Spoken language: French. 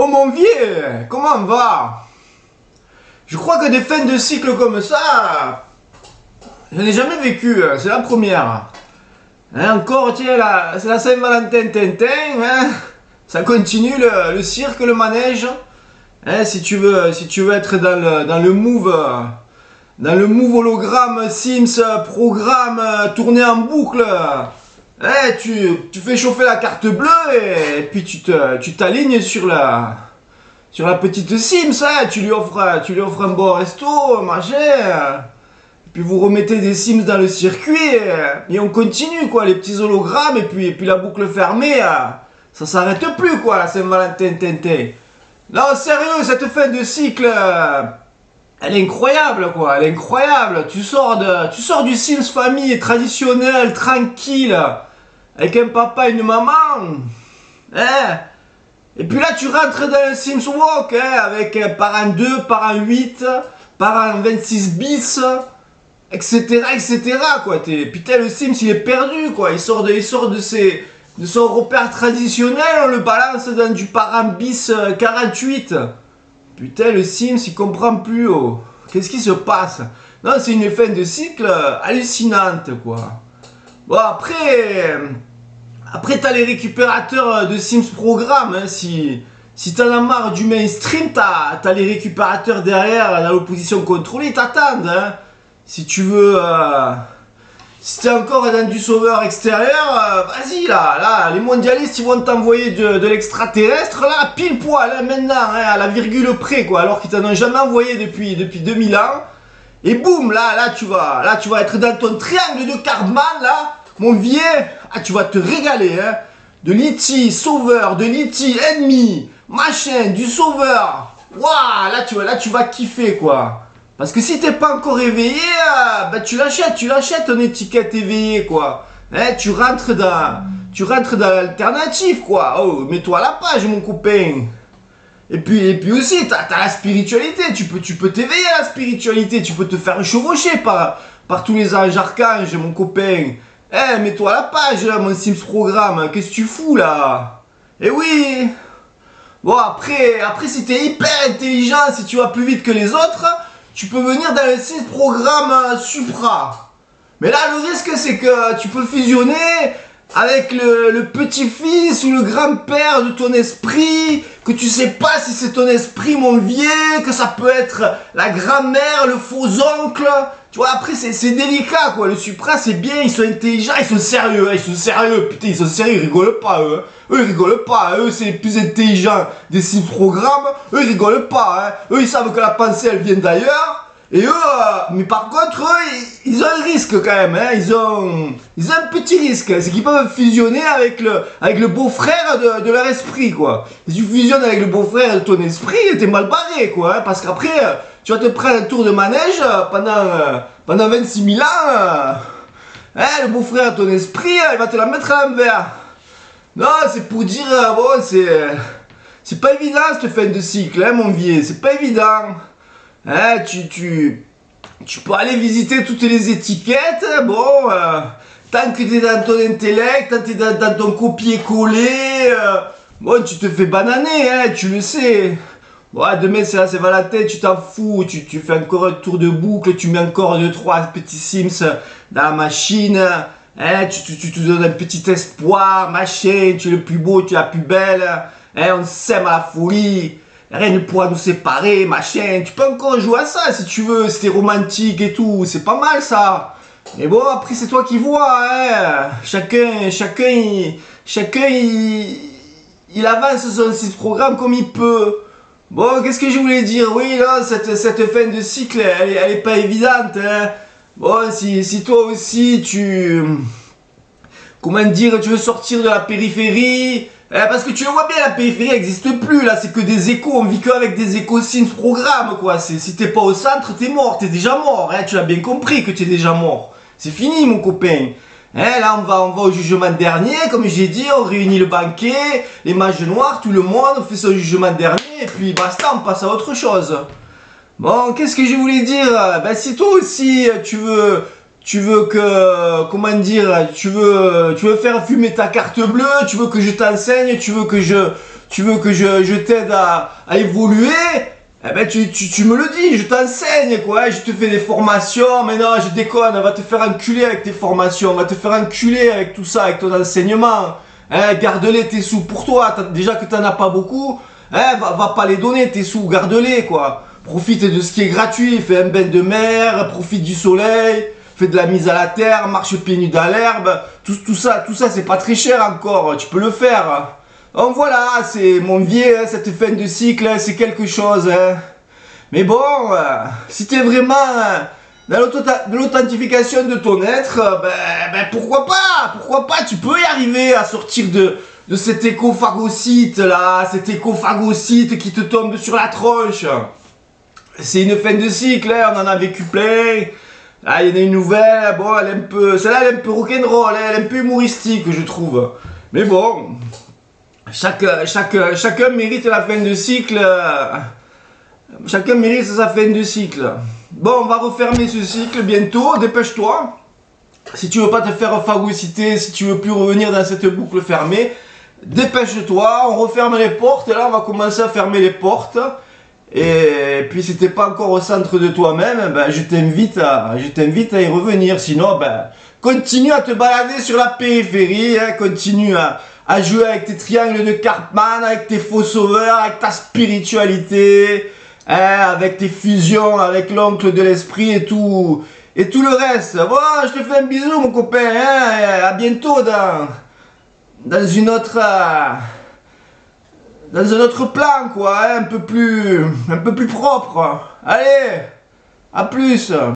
Oh mon vieux, comment on va? Je crois que des fins de cycle comme ça, je n'ai jamais vécu, c'est la première. Hein, encore, tiens, c'est la Saint-Valentin Tintin, hein, ça continue le cirque, le manège. Hein, si tu veux être dans le move hologramme Sims programme tourné en boucle. Tu fais chauffer la carte bleue et puis tu t'alignes sur la petite Sims, hein. Tu lui offres un bon resto, machin. Et puis vous remettez des Sims dans le circuit et on continue quoi, les petits hologrammes et puis la boucle fermée, ça s'arrête plus quoi, la Saint-Valentin Tintin. Non sérieux, cette fin de cycle, elle est incroyable quoi, elle est incroyable. Tu sors du Sims famille traditionnel, tranquille, avec un papa et une maman. Hein? Et puis là tu rentres dans le Sims Walk, hein, avec parent 2, parent 8, parent 26 bis, etc. quoi. Putain le Sims il est perdu quoi, il sort de son repère traditionnel, on le balance dans du parent bis 48. Putain le Sims il comprend plus oh. Qu'est-ce qui se passe? Non c'est une fin de cycle hallucinante quoi. Bon après t'as les récupérateurs de Sims Programme, hein, si t'en as marre du mainstream, t'as les récupérateurs derrière dans l'opposition contrôlée, ils t'attendent. Hein. Si tu veux... si t'es encore dans du sauveur extérieur, vas-y là, les mondialistes ils vont t'envoyer de l'extraterrestre, là, pile poil, hein, maintenant, hein, à la virgule près, quoi, alors qu'ils t'en ont jamais envoyé depuis 2000 ans. Et boum, là tu vas être dans ton triangle de Karman, là, mon vieux, tu vas te régaler, hein. De l'IT sauveur, de l'IT ennemi, machin, du sauveur. Waouh, là tu vas kiffer, quoi. Parce que si t'es pas encore éveillé, tu l'achètes ton étiquette éveillée, quoi. Hein, tu rentres dans l'alternative, quoi. Oh, mets-toi à la page, mon copain. Et puis aussi, t'as la spiritualité, tu peux t'éveiller à la spiritualité, tu peux te faire chevaucher par tous les anges archanges, mon copain. Mets-toi à la page, là, mon Sims Programme, qu'est-ce que tu fous, là? Eh oui. Bon, après si t'es hyper intelligent, si tu vas plus vite que les autres, tu peux venir dans le Sims Programme Supra. Mais là, le risque, c'est que tu peux fusionner avec le petit-fils ou le grand-père de ton esprit, que tu sais pas si c'est ton esprit, mon vieux, que ça peut être la grand-mère, le faux-oncle. Tu vois, après, c'est délicat, quoi. Le Supra, c'est bien, ils sont intelligents, ils sont sérieux, putain, ils sont sérieux, ils rigolent pas, eux. Eux, ils rigolent pas, eux, c'est les plus intelligents des Sims Programmes. Eux, ils rigolent pas, hein. Eux, ils savent que la pensée, elle vient d'ailleurs. Et eux, mais par contre, eux, ils ont un risque quand même, hein. Ils ont un petit risque, c'est qu'ils peuvent fusionner avec le beau-frère de leur esprit, quoi. Si tu fusionnes avec le beau-frère de ton esprit, t'es mal barré, quoi, hein, parce qu'après, tu vas te prendre un tour de manège pendant 26 000 ans. Le beau-frère de ton esprit, il va te la mettre à l'envers. Non, c'est pour dire, bon, c'est pas évident cette fin de cycle, hein, mon vieux, c'est pas évident. Hein, tu peux aller visiter toutes les étiquettes, bon, tant que t'es dans ton intellect, tant que t'es dans ton copier-coller, bon, tu te fais bananer, hein, tu le sais. Bon, demain c'est Valentin, tu t'en fous, tu fais encore un tour de boucle, tu mets encore 2-3 petits Sims dans la machine, hein, tu te donnes un petit espoir, machin, tu es le plus beau, tu es la plus belle, hein, on s'aime à la folie. Rien ne pourra nous séparer, machin. Tu peux encore jouer à ça si tu veux, si t'es romantique et tout. C'est pas mal ça. Mais bon, après c'est toi qui vois, hein. Chacun, il avance son site programme comme il peut. Bon, qu'est-ce que je voulais dire? Oui, là, cette fin de cycle, elle est pas évidente, hein. Bon, si toi aussi comment dire, tu veux sortir de la périphérie. Parce que tu le vois bien, la périphérie n'existe plus, là, c'est que des échos, on vit qu'avec des échos Sims Programme, quoi. Si t'es pas au centre, t'es mort, t'es déjà mort, hein, tu l'as bien compris que t'es déjà mort. C'est fini, mon copain. Hein, là, on va au jugement dernier, comme j'ai dit, on réunit le banquet, les mages noirs, tout le monde, on fait son jugement dernier, et puis basta, on passe à autre chose. Bon, qu'est-ce que je voulais dire? Ben, si toi aussi, tu tu veux que, comment dire, tu veux faire fumer ta carte bleue, tu veux que je t'enseigne, tu veux que je t'aide à évoluer, eh ben tu me le dis, je t'enseigne quoi, je te fais des formations, mais non, je déconne, on va te faire enculer avec tes formations, on va te faire enculer avec tout ça, avec ton enseignement. Hein, garde-les tes sous pour toi, déjà que t'en as pas beaucoup, hein, va pas les donner tes sous, garde-les quoi. Profite de ce qui est gratuit, fais un bain de mer, profite du soleil, fais de la mise à la terre, marche pieds nus dans l'herbe, tout ça c'est pas très cher encore, tu peux le faire. Donc voilà, c'est mon vieux, hein, cette fin de cycle, hein, c'est quelque chose. Hein. Mais bon, si t'es vraiment dans l'authentification de ton être, pourquoi pas, tu peux y arriver à sortir de cet éco-phagocyte là, cet éco-phagocyte qui te tombe sur la tronche. C'est une fin de cycle, hein, on en a vécu plein. Ah, il y en a une nouvelle, bon, celle-là elle est un peu rock'n'roll, hein, elle est un peu humoristique, je trouve. Mais bon, chacun mérite la fin de cycle. Chacun mérite sa fin de cycle. Bon, on va refermer ce cycle bientôt, dépêche-toi. Si tu veux pas te faire phagocyter, si tu veux plus revenir dans cette boucle fermée, dépêche-toi, on referme les portes, et là on va commencer à fermer les portes. Et puis si t'es pas encore au centre de toi-même, je t'invite à y revenir. Sinon, continue à te balader sur la périphérie, hein, continue à jouer avec tes triangles de Karpman, avec tes faux sauveurs, avec ta spiritualité, hein, avec tes fusions, avec l'oncle de l'esprit et tout le reste. Bon, je te fais un bisou mon copain, hein, à bientôt dans une autre... dans un autre plan quoi, hein, un peu plus propre. Allez, à plus.